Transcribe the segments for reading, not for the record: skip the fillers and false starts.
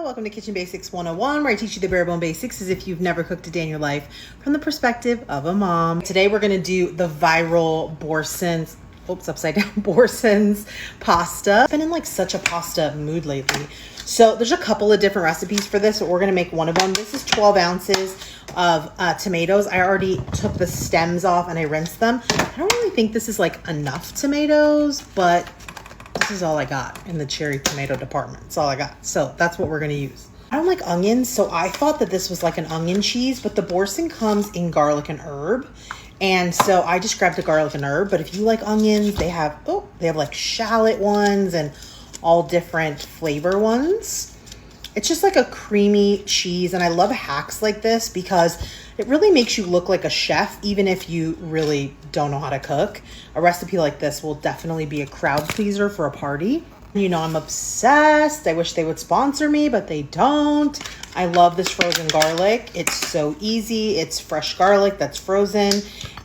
Welcome to Kitchen Basics 101, where I teach you the bare bone basics as if you've never cooked a day in your life from the perspective of a mom. Today we're gonna do the viral Boursin's, Boursin's pasta. I've been in like such a pasta mood lately. So there's a couple of different recipes for this, but we're gonna make one of them. This is 12 ounces of tomatoes. I already took the stems off and I rinsed them. I don't really think this is like enough tomatoes, but this is all I got in the cherry tomato department. It's all I got. So that's what we're gonna use. I don't like onions, so I thought that this was like an onion cheese, but the Boursin comes in garlic and herb. And so I just grabbed the garlic and herb, but if you like onions, they have like shallot ones and all different flavor ones. It's just like a creamy cheese, and I love hacks like this because it really makes you look like a chef, even if you really don't know how to cook. A recipe like this will definitely be a crowd pleaser for a party. You know, I'm obsessed. I wish they would sponsor me, but they don't. I love this frozen garlic. It's so easy. It's fresh garlic that's frozen.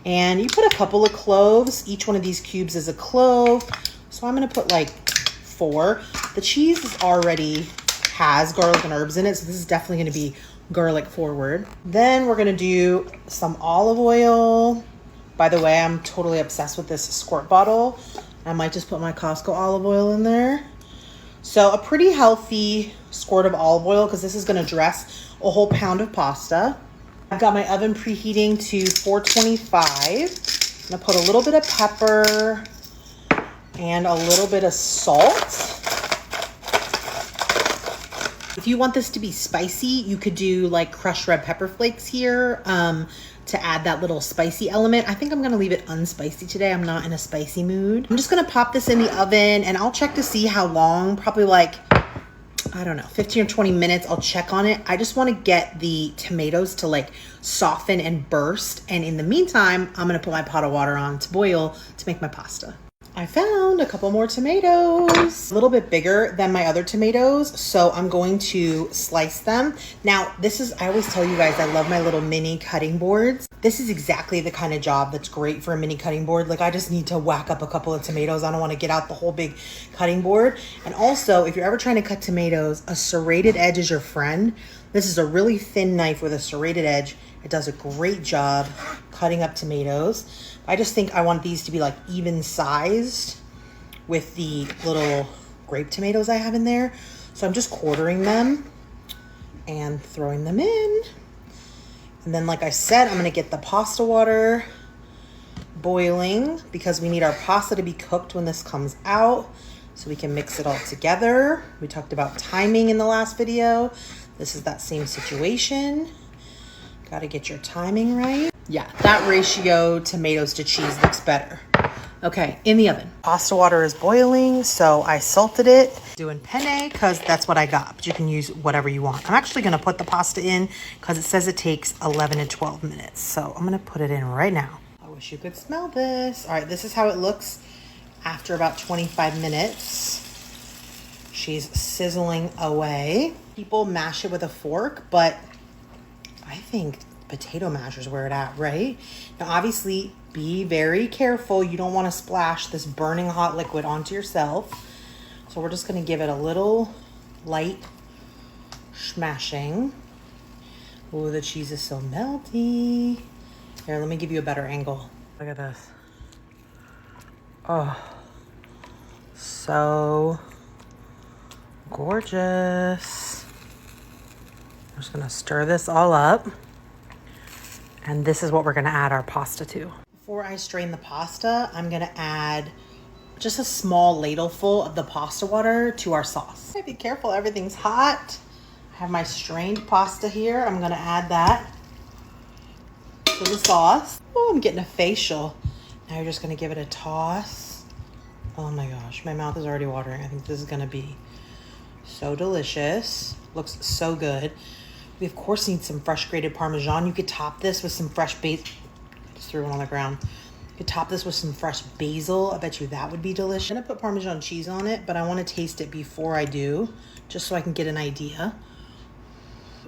And you put a couple of cloves. Each one of these cubes is a clove. So I'm going to put like 4. The cheese is already has garlic and herbs in it, so this is definitely going to be garlic forward. Then we're going to do some olive oil. By the way, I'm totally obsessed with this squirt bottle. I might just put my Costco olive oil in there. So a pretty healthy squirt of olive oil because this is going to dress a whole pound of pasta. I've got my oven preheating to 425. I'm going to put a little bit of pepper and a little bit of salt. If you want this to be spicy, you could do like crushed red pepper flakes here to add that little spicy element. I think I'm gonna leave it unspicy today. I'm not in a spicy mood. I'm just gonna pop this in the oven and I'll check to see how long, probably like, I don't know, 15 or 20 minutes. I'll check on it. I just wanna get the tomatoes to like soften and burst. And in the meantime, I'm gonna put my pot of water on to boil to make my pasta. I found a couple more tomatoes, a little bit bigger than my other tomatoes, so I'm going to slice them. Now, I always tell you guys, I love my little mini cutting boards. This is exactly the kind of job that's great for a mini cutting board. Like, I just need to whack up a couple of tomatoes. I don't want to get out the whole big cutting board. And also, if you're ever trying to cut tomatoes, a serrated edge is your friend. This is a really thin knife with a serrated edge. It does a great job cutting up tomatoes. I just think I want these to be like even sized with the little grape tomatoes I have in there. So I'm just quartering them and throwing them in. And then, like I said, I'm gonna get the pasta water boiling because we need our pasta to be cooked when this comes out so we can mix it all together. We talked about timing in the last video. This is that same situation. Got to get your timing right. Yeah, that ratio tomatoes to cheese looks better. Okay, in the oven. Pasta water is boiling, so I salted it. Doing penne because that's what I got, but you can use whatever you want. I'm actually gonna put the pasta in because it says it takes 11 to 12 minutes. So I'm gonna put it in right now. I wish you could smell this. All right, this is how it looks after about 25 minutes. She's sizzling away. People mash it with a fork, but I think potato masher is where it's at, right? Now, obviously, be very careful. You don't want to splash this burning hot liquid onto yourself. So we're just going to give it a little light smashing. Oh, the cheese is so melty. Here, let me give you a better angle. Look at this. Oh, so gorgeous. I'm just gonna stir this all up. And this is what we're gonna add our pasta to. Before I strain the pasta, I'm gonna add just a small ladleful of the pasta water to our sauce. Okay, be careful, everything's hot. I have my strained pasta here. I'm gonna add that to the sauce. Oh, I'm getting a facial. Now you're just gonna give it a toss. Oh my gosh, my mouth is already watering. I think this is gonna be so delicious. Looks so good. We of course need some fresh grated Parmesan. You could top this with some fresh basil. Just threw it on the ground. You could top this with some fresh basil. I bet you that would be delicious. I'm gonna put Parmesan cheese on it, but I wanna taste it before I do, just so I can get an idea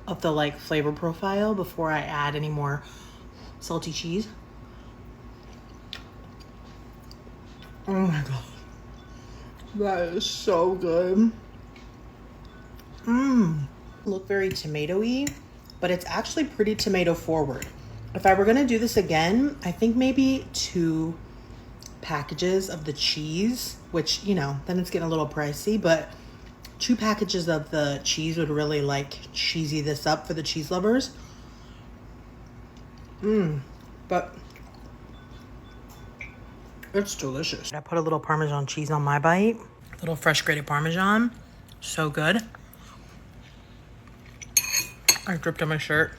of the like flavor profile before I add any more salty cheese. Oh my God. That is so good. Mmm. Look very tomato-y, but it's actually pretty tomato forward. If I were gonna do this again, I think maybe 2 packages of the cheese, which, you know, then it's getting a little pricey, but 2 packages of the cheese would really like cheesy this up for the cheese lovers. But it's delicious. I put a little Parmesan cheese on my bite. A little fresh grated Parmesan. So good. I dripped on my shirt.